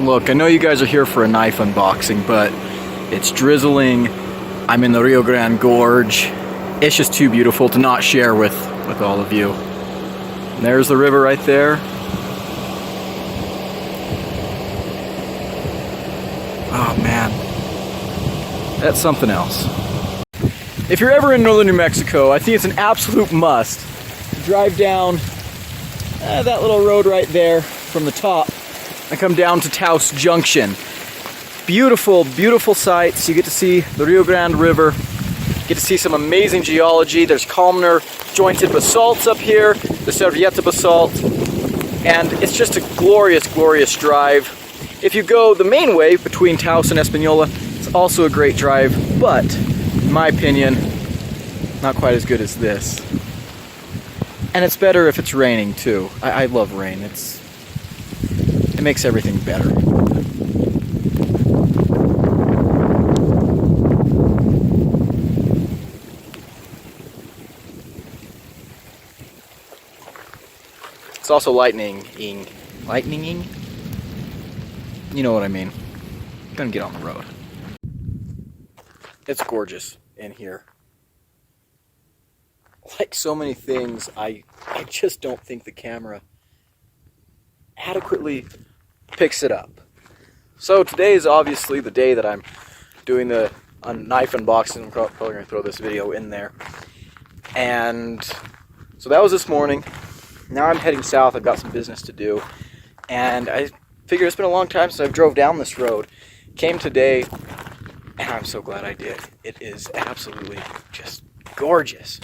Look, I know you guys are here for a knife unboxing, but it's drizzling. I'm in the Rio Grande Gorge. It's just too beautiful to not share with all of you. And there's the river right there. Oh man, that's something else. If you're ever in northern New Mexico, I think it's an absolute must to drive down that little road right there from the top and come down to Taos Junction. Beautiful, beautiful sights. You get to see the Rio Grande River, get to see some amazing geology. There's columnar jointed basalts up here, the Servieta basalt, and it's just a glorious, glorious drive. If you go the main way between Taos and Espanola, it's also a great drive, but in my opinion, not quite as good as this. And it's better if it's raining too. I love rain. It makes everything better. It's also lightning-ing. Lightning-ing? You know what I mean. I'm gonna get on the road. It's gorgeous in here. Like so many things, I just don't think the camera adequately picks it up. So today is obviously the day that I'm doing the knife unboxing. I'm probably going to throw this video in there. And so that was this morning. Now I'm heading south. I've got some business to do. And I figured it's been a long time since I've drove down this road. Came today, and I'm so glad I did. It is absolutely just gorgeous.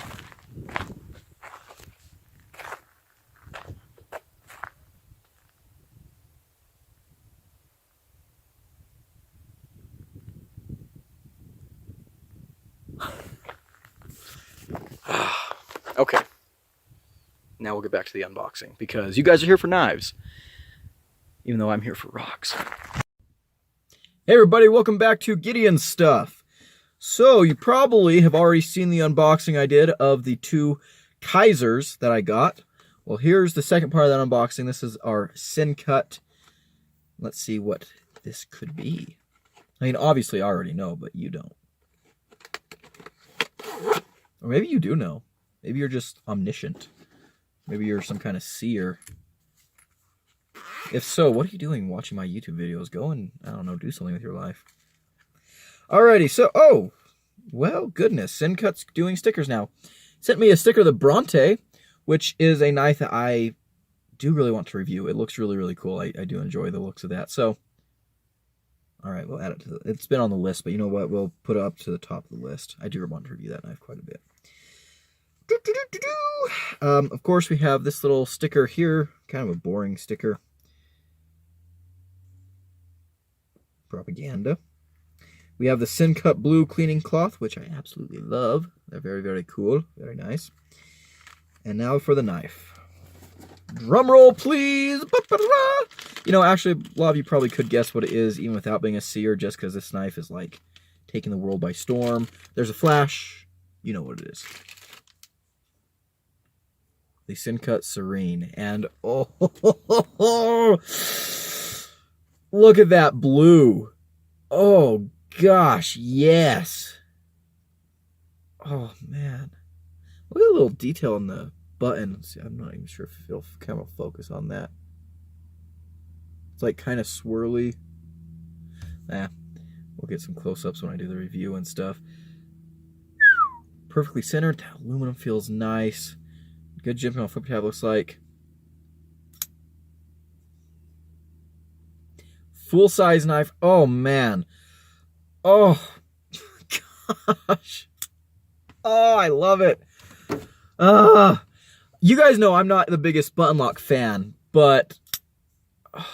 Okay, now we'll get back to the unboxing, because you guys are here for knives, even though I'm here for rocks. Hey everybody, welcome back to Gideon Stuff. So, you probably have already seen the unboxing I did of the two Kaisers that I got. Well, here's the second part of that unboxing. This is our Sencut. Let's see what this could be. I mean, obviously I already know, but you don't. Or maybe you do know. Maybe you're just omniscient. Maybe you're some kind of seer. If so, what are you doing watching my YouTube videos? Go and, I don't know, do something with your life. Alrighty, so, oh, well, goodness. Sencut's doing stickers now. Sent me a sticker of the Bronte, which is a knife that I do really want to review. It looks really, really cool. I do enjoy the looks of that. So, alright, we'll add it to the... It's been on the list, but you know what? We'll put it up to the top of the list. I do want to review that knife quite a bit. Of course, we have this little sticker here. Kind of a boring sticker. Propaganda. We have the Sencut blue cleaning cloth, which I absolutely love. They're very, very cool. Very nice. And now for the knife. Drum roll, please! You know, actually, a lot of you probably could guess what it is, even without being a seer, just because this knife is, like, taking the world by storm. There's a flash. You know what it is. The Sencut Serene. And, oh, look at that blue. Oh, gosh, yes. Oh, man. Look at the little detail on the button. Let's see, I'm not even sure if it'll kind of focus on that. It's like kind of swirly. We'll get some close-ups when I do the review and stuff. Perfectly centered. That aluminum feels nice. Good jimping on flip tab looks like. Full-size knife. Oh, man. Oh, gosh. Oh, I love it. You guys know I'm not the biggest button lock fan, but... Oh,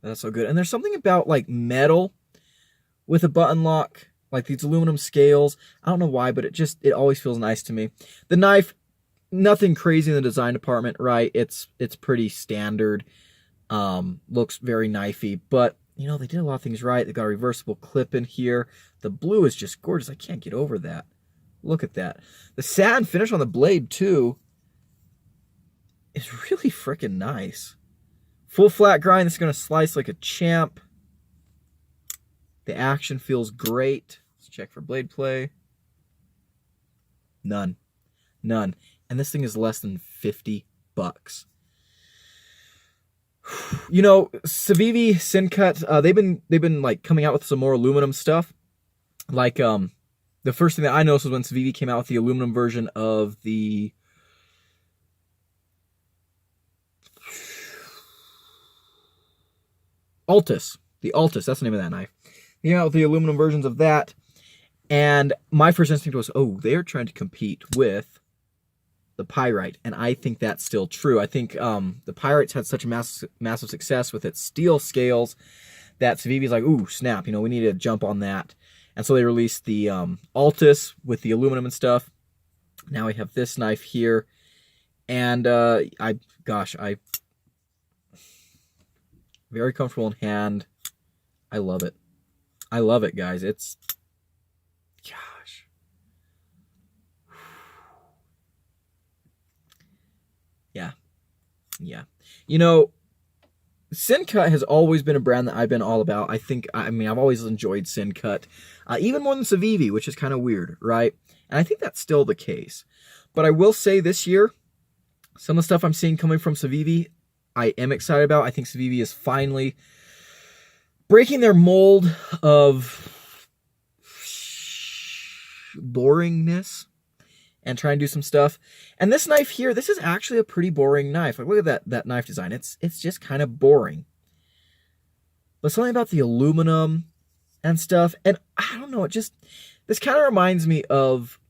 man. That's so good. And there's something about, like, metal with a button lock. Like these aluminum scales. I don't know why, but it always feels nice to me. The knife, nothing crazy in the design department, right? It's pretty standard. Looks very knifey, but you know, they did a lot of things right. They got a reversible clip in here. The blue is just gorgeous. I can't get over that. Look at that. The satin finish on the blade too. is really freaking nice. Full flat grind. This is going to slice like a champ. The action feels great. Let's check for blade play. None. None. And this thing is less than 50 bucks. You know, Civivi, Sencut, they've been like coming out with some more aluminum stuff. Like the first thing that I noticed was when Civivi came out with the aluminum version of the Altus. The Altus, that's the name of that knife. They came out with the aluminum versions of that. And my first instinct was, oh, they're trying to compete with the Pyrite. And I think that's still true. I think the Pyrite's had such a massive success with its steel scales that Civivi's like, ooh, snap, you know, we need to jump on that. And so they released the Altus with the aluminum and stuff. Now we have this knife here. And very comfortable in hand. I love it. I love it, guys. It's, gosh. Yeah. Yeah. You know, Sencut has always been a brand that I've been all about. I've always enjoyed Sencut, even more than Civivi, which is kind of weird, right? And I think that's still the case. But I will say this year, some of the stuff I'm seeing coming from Civivi, I am excited about. I think Civivi is finally breaking their mold of boringness and trying to do some stuff. And this knife here, this is actually a pretty boring knife. Like, look at that knife design. It's just kind of boring. But something about the aluminum and stuff, and I don't know, this kind of reminds me of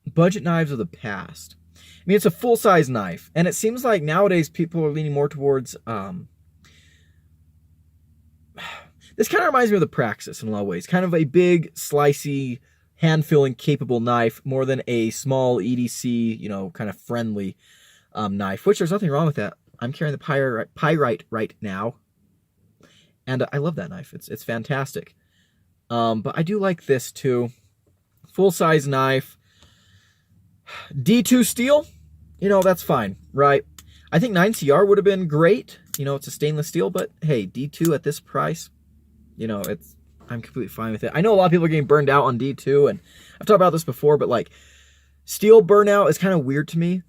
budget knives of the past. I mean, it's a full-size knife, and it seems like nowadays people are leaning more towards, this kind of reminds me of the Praxis in a lot of ways. Kind of a big, slicey, hand-filling, capable knife, more than a small EDC, you know, kind of friendly knife, which there's nothing wrong with that. I'm carrying the Pyrite right now, and I love that knife. It's fantastic. But I do like this, too. Full-size knife. D2 steel, you know, that's fine, right? I think 9CR would have been great. You know, it's a stainless steel, but hey, D2 at this price, you know, I'm completely fine with it. I know a lot of people are getting burned out on D2, and I've talked about this before, but like, steel burnout is kind of weird to me.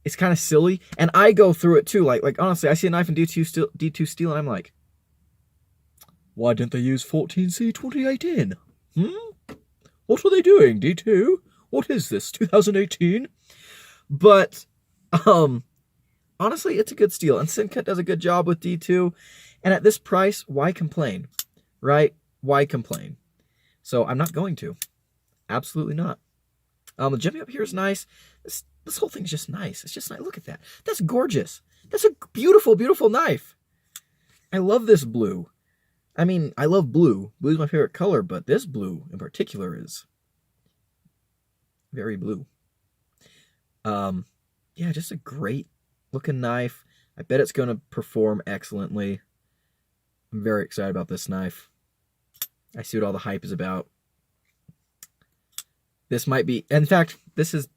It's kind of silly, and I go through it too. Like honestly, I see a knife in D2 steel, and I'm like, why didn't they use 14C 28N? What were they doing, D2? What is this, 2018? But, honestly, it's a good steel. And Sencut does a good job with D2. And at this price, why complain? Right? Why complain? So I'm not going to. Absolutely not. The jumping up here is nice. This whole thing's just nice. It's just nice. Look at that. That's gorgeous. That's a beautiful, beautiful knife. I love this blue. I mean, I love blue. Blue's my favorite color, but this blue in particular is very blue. Yeah, just a great looking knife. I bet it's going to perform excellently. I'm very excited about this knife. I see what all the hype is about. This might be, in fact, this is,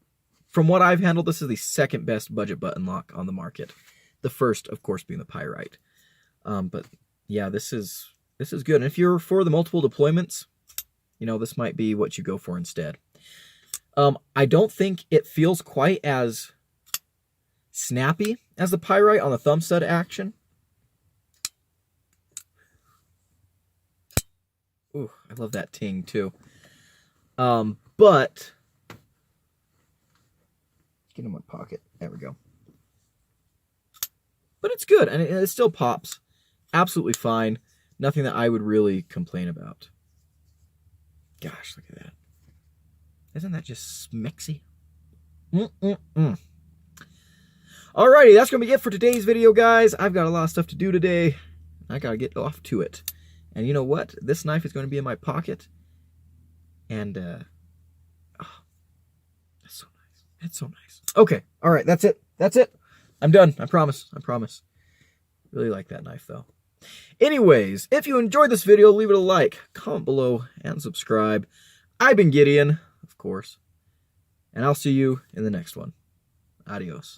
from what I've handled, this is the second best budget button lock on the market. The first, of course, being the Pyrite. But yeah, this is good. And if you're for the multiple deployments, you know, this might be what you go for instead. I don't think it feels quite as snappy as the Pyrite on the thumb stud action. Ooh, I love that ting too. But get in my pocket. There we go. But it's good, and it still pops. Absolutely fine. Nothing that I would really complain about. Gosh, look at that. Isn't that just smexy? Alrighty, that's going to be it for today's video, guys. I've got a lot of stuff to do today. I got to get off to it. And you know what? This knife is going to be in my pocket. And, oh, that's so nice. That's so nice. Okay, alright, that's it. That's it. I'm done. I promise. I promise. Really like that knife, though. Anyways, if you enjoyed this video, leave it a like, comment below, and subscribe. I've been Gideon, of course, and I'll see you in the next one. Adios.